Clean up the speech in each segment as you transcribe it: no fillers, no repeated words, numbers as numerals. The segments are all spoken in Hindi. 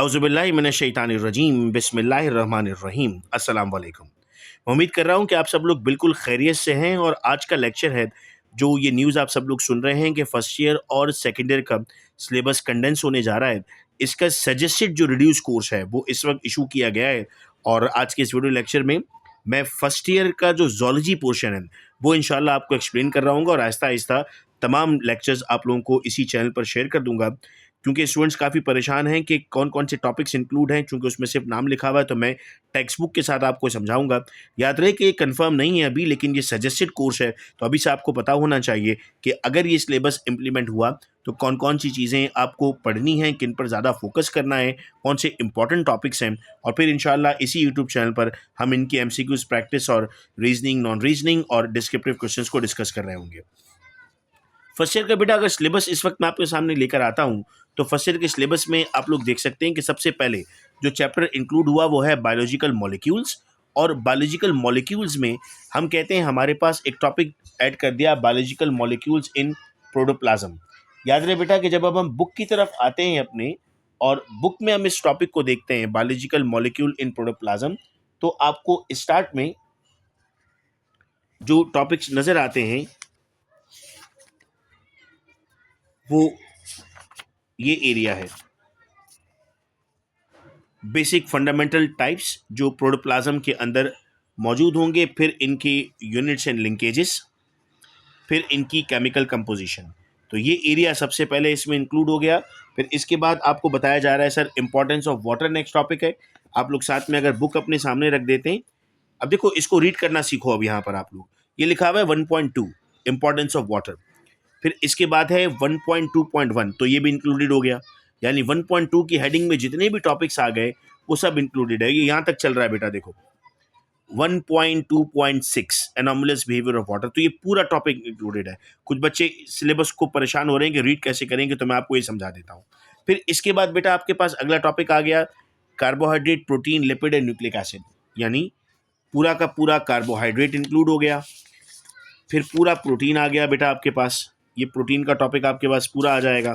औज़ुबिल्लाहि मिनश्शैतानिर्रजीम बिस्मिल्लाहिर्रहमानिर्रहीम अस्सलाम वालेकुम। उम्मीद कर रहा हूँ कि आप सब लोग बिल्कुल खैरियत से हैं और आज का लेक्चर है जो ये न्यूज़ आप सब लोग सुन रहे हैं कि फर्स्ट ईयर और सेकेंड ईयर का सिलेबस कंडेंस होने जा रहा है। इसका सजेस्टेड जो रिड्यूस कोर्स है वो इस वक्त इशू किया गया है और आज के इस वीडियो लेक्चर में मैं फर्स्ट ईयर का जो ज़ूलॉजी पोर्शन है वो इंशाल्लाह आपको एक्सप्लेन कर रहा हूँ और आहिस्ता आहिस्ता तमाम लेक्चर्स आप लोगों को इसी चैनल पर शेयर कर दूंगा, क्योंकि स्टूडेंट्स काफ़ी परेशान हैं कि कौन कौन से टॉपिक्स इंक्लूड हैं। क्योंकि उसमें सिर्फ नाम लिखा हुआ है तो मैं टेक्स्ट बुक के साथ आपको समझाऊंगा। याद रहे कि ये कंफर्म नहीं है अभी, लेकिन ये सजेस्टेड कोर्स है तो अभी से आपको पता होना चाहिए कि अगर ये सिलेबस इंप्लीमेंट हुआ तो कौन कौन सी चीज़ें आपको पढ़नी हैं, किन पर ज़्यादा फोकस करना है, कौन से इंपॉर्टेंट टॉपिक्स हैं, और फिर इंशाल्लाह इसी यूट्यूब चैनल पर हम इनकी एमसीक्यूज प्रैक्टिस और रीजनिंग, नॉन रीजनिंग और डिस्क्रिप्टिव क्वेश्चंस को डिस्कस कर रहे होंगे। फर्स्ट ईयर का बेटा अगर सिलेबस इस वक्त मैं आपके सामने लेकर आता हूं तो फर्स्ट ईयर के सिलेबस में आप लोग देख सकते हैं कि सबसे पहले जो चैप्टर इंक्लूड हुआ वो है बायोलॉजिकल मॉलिक्यूल्स। और बायोलॉजिकल मॉलिक्यूल्स में हम कहते हैं हमारे पास एक टॉपिक ऐड कर दिया, बायोलॉजिकल मॉलिक्यूल्स इन प्रोटोप्लाज्म। याद रहे बेटा कि जब अब हम बुक की तरफ आते हैं अपने और बुक में हम इस टॉपिक को देखते हैं बायोलॉजिकल मॉलिक्यूल इन प्रोटोप्लाज्म, तो आपको स्टार्ट में जो टॉपिक्स नजर आते हैं वो ये एरिया है, बेसिक फंडामेंटल टाइप्स जो प्रोटोप्लाज्म के अंदर मौजूद होंगे, फिर इनकी यूनिट्स एंड लिंकेजेस, फिर इनकी केमिकल कंपोजिशन। तो ये एरिया सबसे पहले इसमें इंक्लूड हो गया। फिर इसके बाद आपको बताया जा रहा है sir importance of water, next topic है। आप लोग साथ में अगर बुक अपने सामने रख देते हैं, अब देखो इसको रीड करना सीखो। अब यहाँ पर आप लोग ये लिखा हुआ है 1.2 इंपॉर्टेंस ऑफ वाटर। फिर इसके बाद है 1.2.1, तो ये भी इंक्लूडेड हो गया। यानी 1.2 की हेडिंग में जितने भी टॉपिक्स आ गए वो सब इंक्लूडेड है। ये यहाँ तक चल रहा है बेटा, देखो 1.2.6 एनोमलस बिहेवियर ऑफ वाटर, तो ये पूरा टॉपिक इंक्लूडेड है। कुछ बच्चे सिलेबस को परेशान हो रहे हैं कि रीड कैसे करेंगे, तो मैं आपको ये समझा देता हूँ। फिर इसके बाद बेटा आपके पास अगला टॉपिक आ गया carbohydrate, protein, lipid and nucleic acid. यानी पूरा का पूरा कार्बोहाइड्रेट इंक्लूड हो गया। फिर पूरा प्रोटीन आ गया बेटा आपके पास, ये प्रोटीन का टॉपिक आपके पास पूरा आ जाएगा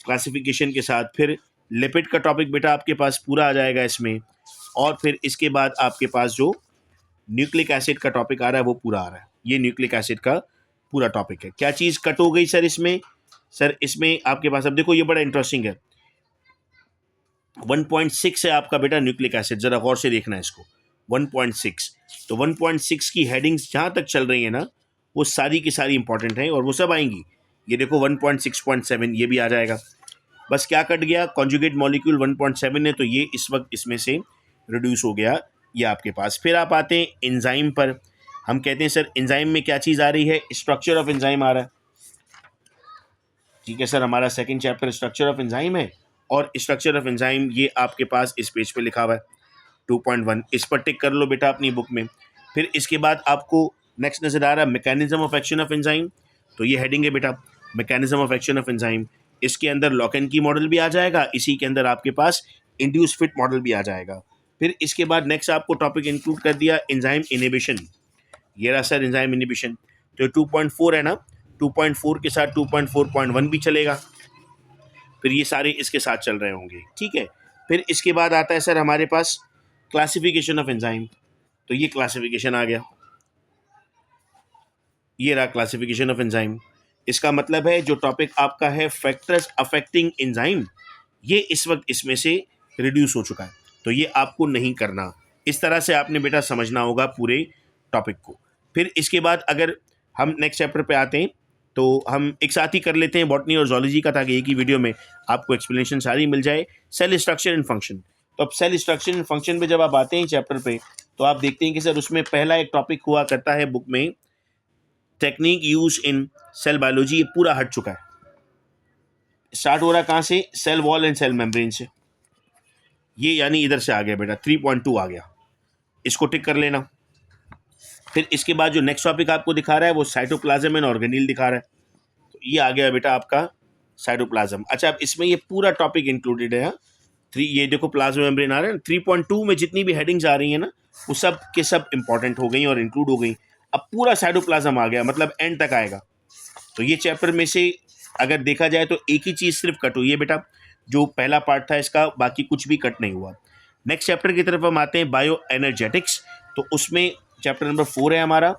क्लासिफिकेशन के साथ। फिर लिपिड का टॉपिक बेटा आपके पास पूरा आ जाएगा इसमें। और फिर इसके बाद आपके पास जो न्यूक्लिक एसिड का टॉपिक आ रहा है वो पूरा आ रहा है। ये न्यूक्लिक एसिड का पूरा टॉपिक है। क्या चीज़ कट हो गई सर इसमें? सर इसमें आपके पास अब देखो ये बड़ा इंटरेस्टिंग है, 1.6 है आपका बेटा न्यूक्लिक एसिड, जरा गौर से देखना है इसको 1.6। तो 1.6 की हेडिंग्स जहाँ तक चल रही है ना वो सारी की सारी इंपॉर्टेंट हैं और वो सब आएंगी। ये देखो 1.6.7 ये भी आ जाएगा। बस क्या कट गया, कॉन्जुगेट मॉलिक्यूल 1.7 है तो ये इस वक्त इसमें से रिड्यूस हो गया ये आपके पास। फिर आप आते हैं एंजाइम पर। हम कहते हैं सर एंजाइम में क्या चीज़ आ रही है, स्ट्रक्चर ऑफ एंजाइम आ रहा है। ठीक है सर, हमारा second chapter structure of enzyme है और स्ट्रक्चर ऑफ एंजाइम ये आपके पास इस पेज पे लिखा हुआ है 2.1, इस पर टिक कर लो बेटा अपनी बुक में। फिर इसके बाद आपको नेक्स्ट नजर आ रहा है mechanism of action of enzyme, तो ये हेडिंग है बेटा mechanism of action of enzyme. इसके अंदर लॉक एंड की मॉडल भी आ जाएगा, इसी के अंदर आपके पास इंड्यूस फिट मॉडल भी आ जाएगा। फिर इसके बाद नेक्स्ट आपको टॉपिक इंक्लूड कर दिया एंजाइम इनहिबिशन। ये रहा सर एंजाइम इनहिबिशन, तो 2.4 है ना, 2.4 के साथ 2.4.1 भी चलेगा। फिर ये सारे इसके साथ चल रहे होंगे, ठीक है। फिर इसके बाद आता है सर हमारे पास क्लासिफिकेशन ऑफ एंजाइम, तो ये क्लासिफिकेशन आ गया, ये रहा क्लासिफिकेशन ऑफ एंजाइम। इसका मतलब है जो टॉपिक आपका है फैक्टर्स अफेक्टिंग एंजाइम, ये इस वक्त इसमें से रिड्यूस हो चुका है, तो ये आपको नहीं करना। इस तरह से आपने बेटा समझना होगा पूरे टॉपिक को। फिर इसके बाद अगर हम नेक्स्ट चैप्टर पे आते हैं तो हम एक साथ ही कर लेते हैं बॉटनी और जूलॉजी का, ताकि एक ही वीडियो में आपको एक्सप्लेनेशन सारी मिल जाए। सेल स्ट्रक्चर एंड फंक्शन, तो अब सेल स्ट्रक्चर एंड फंक्शन पे जब आप आते हैं चैप्टर पे तो आप देखते हैं कि सर उसमें पहला एक टॉपिक हुआ करता है बुक में technique use in cell biology, ये पूरा हट चुका है। स्टार्ट हो रहा है कहाँ से, cell wall and cell membrane से, ये यानी इधर से आ गया बेटा 3.2 आ गया, इसको टिक कर लेना। फिर इसके बाद जो नेक्स्ट टॉपिक आपको दिखा रहा है वो साइटोप्लाज्म एंड ऑर्गेनील दिखा रहा है, तो ये आ गया बेटा आपका साइटोप्लाज्म। अच्छा, अब इसमें ये पूरा टॉपिक इंक्लूडेड है। 3 ये देखो प्लाज्मा मेम्ब्रेन आ रहा है, 3.2 में जितनी भी हेडिंग्स आ रही है ना वो सब के सब इंपॉर्टेंट हो गई और इंक्लूड हो गई। अब पूरा साइटोप्लाज्म आ गया, मतलब एंड तक आएगा। तो ये चैप्टर में से अगर देखा जाए तो एक ही चीज़ सिर्फ कट हुई है बेटा, जो पहला पार्ट था इसका, बाकी कुछ भी कट नहीं हुआ। नेक्स्ट चैप्टर की तरफ हम आते हैं, बायो एनर्जेटिक्स। तो उसमें चैप्टर नंबर 4 है हमारा।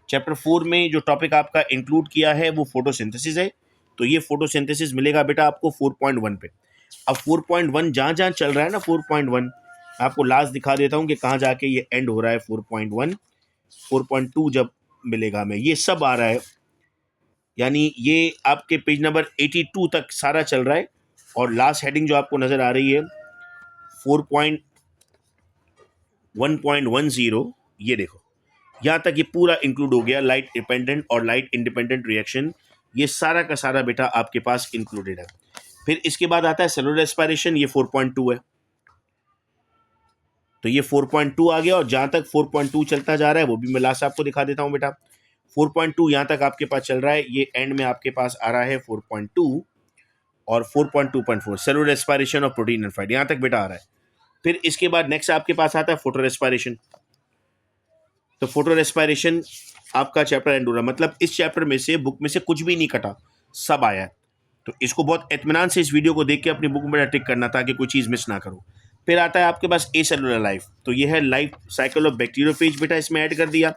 चैप्टर 4 में जो टॉपिक आपका इंक्लूड किया है वो फोटोसिंथेसिस है। तो ये फोटोसिंथेसिस मिलेगा बेटा आपको 4.1 पे। अब 4.1 जहाँ जहाँ चल रहा है ना, 4.1 आपको लास्ट दिखा देता हूँ कि कहाँ जाके ये एंड हो रहा है। 4.1, 4.2 जब मिलेगा हमें, ये सब आ रहा है, यानी ये आपके पेज नंबर 82 तक सारा चल रहा है। और लास्ट हेडिंग जो आपको नज़र आ रही है 4.1.10, ये देखो यहाँ तक ये पूरा इंक्लूड हो गया। लाइट डिपेंडेंट और लाइट इंडिपेंडेंट रिएक्शन, ये सारा का सारा बेटा आपके पास इंक्लूडेड है। फिर इसके बाद आता है सेलुलर रेस्पिरेशन, ये 4.2 है। तो ये 4.2 आ गया, और जहाँ तक 4.2 चलता जा रहा है वो भी मैं लास्ट आपको दिखा देता हूँ बेटा। 4.2 यहाँ तक आपके पास चल रहा है, ये एंड में आपके पास आ रहा है 4.2 और 4.2.4 सेलुलर रेस्पिरेशन और प्रोटीन एंड फाइट, यहाँ तक बेटा आ रहा है। फिर इसके बाद नेक्स्ट आपके पास आता है फोटो रेस्पिरेशन। तो फोटो रेस्पिरेशन आपका चैप्टर एंड हो रहा है, मतलब इस चैप्टर में से, बुक में से कुछ भी नहीं कटा, सब आया है। तो इसको बहुत इत्मीनान से इस वीडियो को देख के अपनी बुक में टिक करना ताकि कोई चीज़ मिस ना करो। फिर आता है आपके पास ए सेलुलर लाइफ। तो ये है लाइफ साइकिल ऑफ बैक्टीरियोफेज बेटा, इसमें ऐड कर दिया।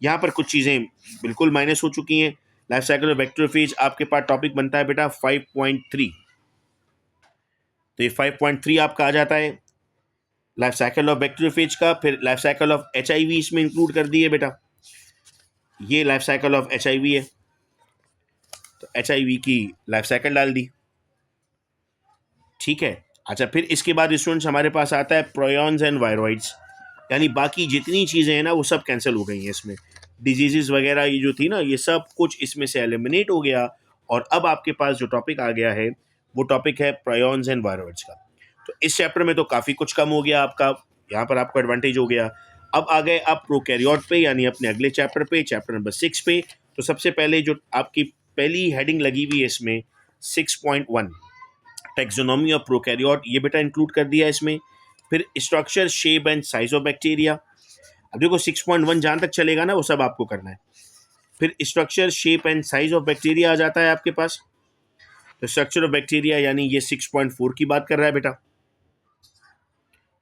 यहाँ पर कुछ चीज़ें बिल्कुल माइनस हो चुकी हैं। लाइफ साइकिल ऑफ बैक्टीरियोफेज आपके पास टॉपिक बनता है बेटा 5.3। तो ये 5.3 आपका आ जाता है लाइफ साइकिल ऑफ बैक्टीरियोफेज का। फिर लाइफ साइकिल ऑफ HIV इसमें इंक्लूड कर दी है बेटा, ये लाइफ साइकिल ऑफ HIV है। तो HIV की लाइफ साइकिल डाल दी, ठीक है। अच्छा, फिर इसके बाद स्टूडेंट्स हमारे पास आता है प्रोयॉन्स एंड वायरॉइड्स, यानी बाकी जितनी चीज़ें हैं ना वो सब कैंसिल हो गई हैं इसमें। डिजीज़ वगैरह ये जो थी ना, ये सब कुछ इसमें से एलिमिनेट हो गया। और अब आपके पास जो टॉपिक आ गया है वो टॉपिक है प्रोयॉन्स एंड वायरॉइड्स का। तो इस चैप्टर में तो काफ़ी कुछ कम हो गया आपका, यहाँ पर आपको एडवांटेज हो गया। अब आ गए आप प्रोकैरियोट पे, यानी अपने अगले चैप्टर पे, चैप्टर नंबर 6 पे। तो सबसे पहले जो आपकी पहली हेडिंग लगी हुई है इसमें 6.1 टेक्सोनॉमी ऑफ प्रोकैरियोट, ये बेटा इंक्लूड कर दिया इसमें। फिर structure, shape and size of bacteria. अब देखो 6.1 जहाँ तक चलेगा ना वो सब आपको करना है। फिर structure, shape and size of bacteria आ जाता है आपके पास। तो स्ट्रक्चर ऑफ बैक्टीरिया यानी ये 6.4 की बात कर रहा है बेटा,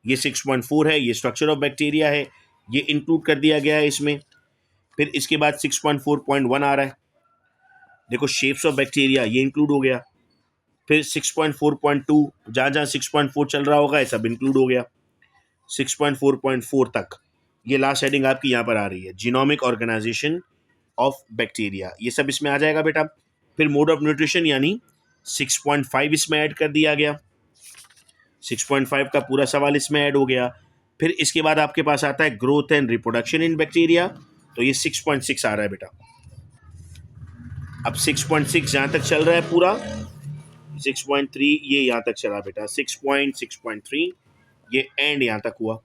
ये 6.4 है, ये स्ट्रक्चर ऑफ बैक्टीरिया है, ये इंक्लूड कर दिया गया है इसमें। फिर इसके बाद 6.4.1 आ रहा है, देखो शेप्स ऑफ बैक्टीरिया, ये इंक्लूड हो गया। फिर 6.4.2 जहाँ जहाँ 6.4 चल रहा होगा ये सब इंक्लूड हो गया। 6.4.4 तक ये लास्ट हेडिंग आपकी यहाँ पर आ रही है, जीनोमिक ऑर्गेनाइजेशन ऑफ बैक्टीरिया, ये सब इसमें आ जाएगा बेटा। फिर मोड ऑफ न्यूट्रिशन यानी 6.5 इसमें ऐड कर दिया गया, 6.5 का पूरा सवाल इसमें ऐड हो गया। फिर इसके बाद आपके पास आता है growth and reproduction in bacteria, तो ये 6.6 आ रहा है बेटा। अब 6.6 जहाँ तक चल रहा है पूरा, 6.3 ये यहाँ तक चला बेटा, 6.6.3 ये एंड यहाँ तक हुआ,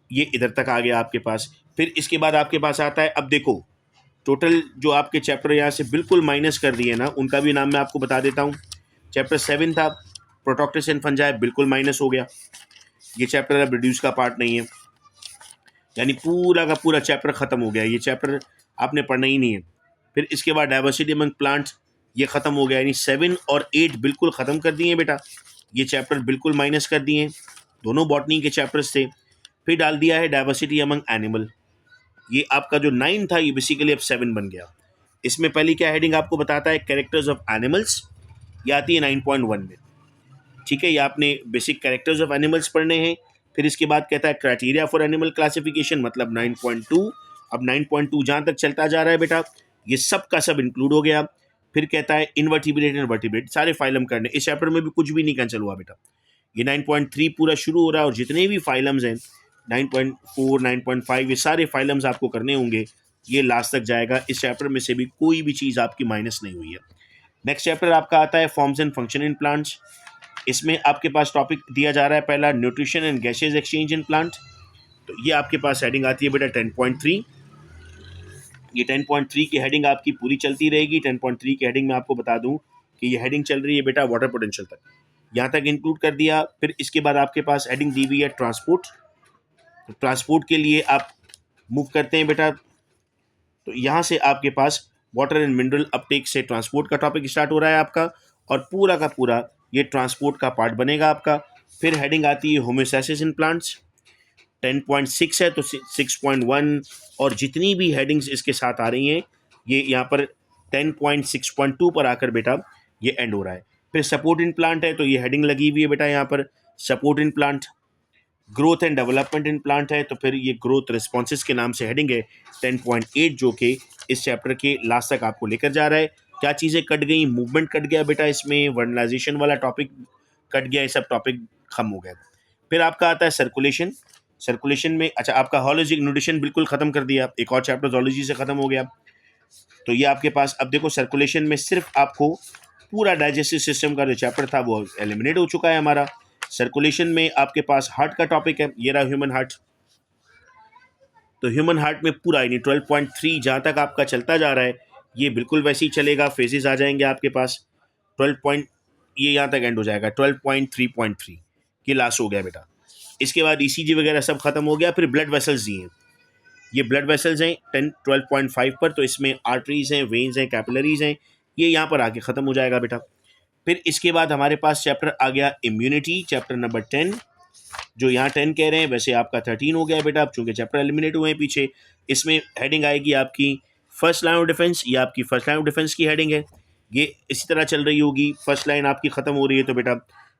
ये इधर तक आ गया आपके पास। फिर इसके बाद आपके पास आता है, अब देखो टोटल जो आपके चैप्टर यहाँ से बिल्कुल माइनस कर दिए ना, उनका भी नाम मैं आपको बता देता हूँ। चैप्टर 7 था प्रोटोक्टिस एंड फंजाई, बिल्कुल माइनस हो गया, ये चैप्टर अब रिड्यूस का पार्ट नहीं है, यानी पूरा का पूरा चैप्टर ख़त्म हो गया, ये चैप्टर आपने पढ़ना ही नहीं है। फिर इसके बाद डाइवर्सिटी अमंग प्लांट्स, ये ख़त्म हो गया, यानी 7 और 8 बिल्कुल ख़त्म कर दिए बेटा, ये चैप्टर बिल्कुल माइनस कर दिए, दोनों बॉटनी के चैप्टर्स थे। फिर डाल दिया है डाइवर्सिटी अमंग एनिमल, ये आपका जो 9 था ये बेसिकली अब 7 बन गया। इसमें पहली क्या हेडिंग आपको बताता है, कैरेक्टर्स ऑफ एनिमल्स, ये आती है 9.1 में, ठीक है, ये आपने बेसिक कैरेक्टर्स ऑफ एनिमल्स पढ़ने हैं। फिर इसके बाद कहता है क्राइटेरिया फॉर एनिमल क्लासिफिकेशन, मतलब 9.2। अब 9.2 जहाँ तक चलता जा रहा है बेटा, ये सब का सब इंक्लूड हो गया। फिर कहता है इनवर्टिब्रेट एंड वर्टिब्रेट, सारे फाइलम करने, इस चैप्टर में भी कुछ भी नहीं कैंसिल हुआ बेटा। ये 9.3 पूरा शुरू हो रहा है और जितने भी फाइलम्स हैं 9.4, 9.5 ये सारे फाइलम्स आपको करने होंगे, ये लास्ट तक जाएगा। इस चैप्टर में से भी कोई भी चीज़ आपकी माइनस नहीं हुई है। नेक्स्ट चैप्टर आपका आता है forms and function in plants, इसमें आपके पास टॉपिक दिया जा रहा है पहला nutrition and gases exchange in plant. तो ये आपके पास हेडिंग आती है बेटा 10.3, ये 10.3 की हेडिंग आपकी पूरी चलती रहेगी। 10.3 की हेडिंग में आपको बता दूं कि ये हेडिंग चल रही है बेटा वाटर पोटेंशियल तक, यहाँ तक इंक्लूड कर दिया। फिर इसके बाद आपके पास हेडिंग दी हुई है ट्रांसपोर्ट, तो ट्रांसपोर्ट के लिए आप मूव करते हैं बेटा, तो यहाँ से आपके पास वाटर एंड मिनरल अपटेक से ट्रांसपोर्ट का टॉपिक स्टार्ट हो रहा है आपका, और पूरा का पूरा ये ट्रांसपोर्ट का पार्ट बनेगा आपका। फिर हेडिंग आती है होम्योस्टैसिस इन प्लांट्स, 10.6 है तो 6.1 और जितनी भी हेडिंग्स इसके साथ आ रही हैं ये यहाँ पर 10.6.2 पर आकर बेटा ये एंड हो रहा है। फिर सपोर्ट इन प्लांट है तो ये हेडिंग लगी हुई है बेटा यहाँ पर support in plant. Growth and development in plant है तो फिर ये ग्रोथ रिस्पॉन्सेज के नाम से हेडिंग है 10.8 जो कि इस चैप्टर के लास्ट तक आपको लेकर जा रहा है। क्या चीज़ें कट गई, मूवमेंट कट गया बेटा, इसमें वर्नलाइजेशन वाला टॉपिक कट गया, ये सब टॉपिक खत्म हो गया। फिर आपका आता है सर्कुलेशन। सर्कुलेशन में अच्छा आपका हॉलोजिक न्यूट्रिशन बिल्कुल खत्म कर दिया, एक और चैप्टर जूलॉजी से खत्म हो गया। तो ये आपके पास अब देखो सर्कुलेशन में सिर्फ आपको पूरा डाइजेस्टिव सिस्टम का जो चैप्टर था वो एलिमिनेट हो चुका है हमारा। सर्कुलेशन में आपके पास हार्ट का टॉपिक है, ये रहा ह्यूमन हार्ट। तो ह्यूमन हार्ट में पूरा यानी 12.3 जहाँ तक आपका चलता जा रहा है ये बिल्कुल वैसे ही चलेगा, फेजेस आ जाएंगे आपके पास 12 पॉइंट, ये यहाँ तक एंड हो जाएगा 12.3.3 ये लास्ट हो गया बेटा। इसके बाद ईसीजी वगैरह सब खत्म हो गया। फिर ब्लड वेसल्स दिए, ये ब्लड वेसल्स हैं 12.5 पर, तो इसमें आर्टरीज हैं, वेन्स हैं, कैपिलरीज हैं, ये यहाँ पर आके ख़त्म हो जाएगा बेटा। फिर इसके बाद हमारे पास चैप्टर आ गया इम्यूनिटी, चैप्टर नंबर 10, जो यहाँ 10 कह रहे हैं वैसे आपका 13 हो गया बेटा, अब चूँकि चैप्टर एलिमिनेट हुए हैं पीछे। इसमें हेडिंग आएगी आपकी फर्स्ट लाइन ऑफ डिफेंस, ये आपकी फर्स्ट लाइन ऑफ डिफेंस की हेडिंग है, ये इसी तरह चल रही होगी। फर्स्ट लाइन आपकी ख़त्म हो रही है तो बेटा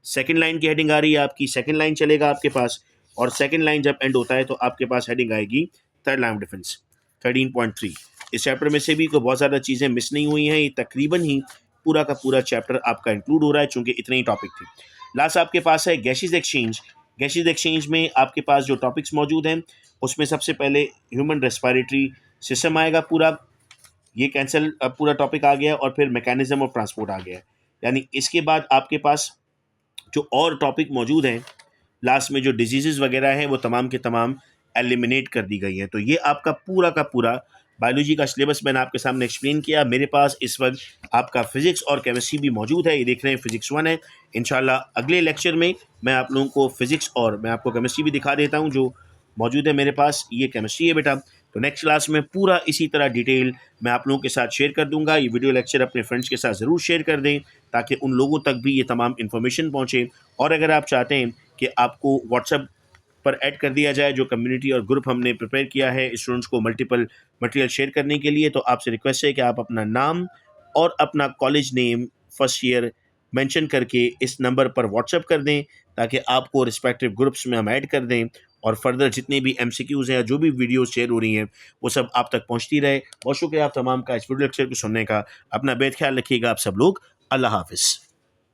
सेकंड लाइन की हेडिंग आ रही है आपकी, सेकंड लाइन चलेगा आपके पास, और सेकंड लाइन जब एंड होता है तो आपके पास हेडिंग आएगी थर्ड लाइन ऑफ डिफेंस 13.3। इस चैप्टर में से भी कोई बहुत ज़्यादा चीज़ें मिस नहीं हुई हैं, ये तकरीबन ही पूरा का पूरा चैप्टर आपका इंक्लूड हो रहा है चूँकि इतने ही टॉपिक थे। लास्ट आपके पास है गैसेज एक्सचेंज। गैसेज एक्सचेंज में आपके पास जो टॉपिक्स मौजूद हैं उसमें सबसे पहले ह्यूमन रेस्पिरेटरी सिस्टम आएगा पूरा, ये कैंसिल पूरा टॉपिक आ गया, और फिर मैकेनिज्म ऑफ ट्रांसपोर्ट आ गया। यानी इसके बाद आपके पास जो और टॉपिक मौजूद हैं लास्ट में जो डिजीज़ वगैरह हैं वो तमाम के तमाम एलिमिनेट कर दी गई हैं। तो ये आपका पूरा का पूरा बायोलॉजी का सिलेबस मैंने आपके सामने एक्सप्लेन किया। मेरे पास इस वक्त आपका फिजिक्स और केमिस्ट्री भी मौजूद है, ये देख रहे हैं फिजिक्स 1 है। इंशाल्लाह अगले लेक्चर में मैं आप लोगों को फिजिक्स और मैं आपको केमिस्ट्री भी दिखा देता हूँ जो मौजूद है मेरे पास, ये केमिस्ट्री है बेटा। तो नेक्स्ट क्लास में पूरा इसी तरह डिटेल मैं आप लोगों के साथ शेयर कर दूंगा। ये वीडियो लेक्चर अपने फ्रेंड्स के साथ ज़रूर शेयर कर दें ताकि उन लोगों तक भी ये तमाम इन्फॉर्मेशन पहुँचे। और अगर आप चाहते हैं कि आपको व्हाट्सएप पर ऐड कर दिया जाए, जो कम्युनिटी और ग्रुप हमने प्रिपेयर किया है स्टूडेंट्स को मल्टीपल मटेरियल शेयर करने के लिए, तो आपसे रिक्वेस्ट है कि आप अपना नाम और अपना college name first year mention करके इस नंबर पर व्हाट्सएप कर दें ताकि आपको रिस्पेक्टिव ग्रुप्स में हम ऐड कर दें और फर्दर जितने भी MCQs हैं, जो भी वीडियोस शेयर हो रही हैं वो सब आप तक पहुंचती रहे। बहुत शुक्रिया आप तमाम का इस वीडियो लेक्चर को सुनने का। अपना बेहद ख्याल रखिएगा आप सब लोग। अल्लाह हाफिज़।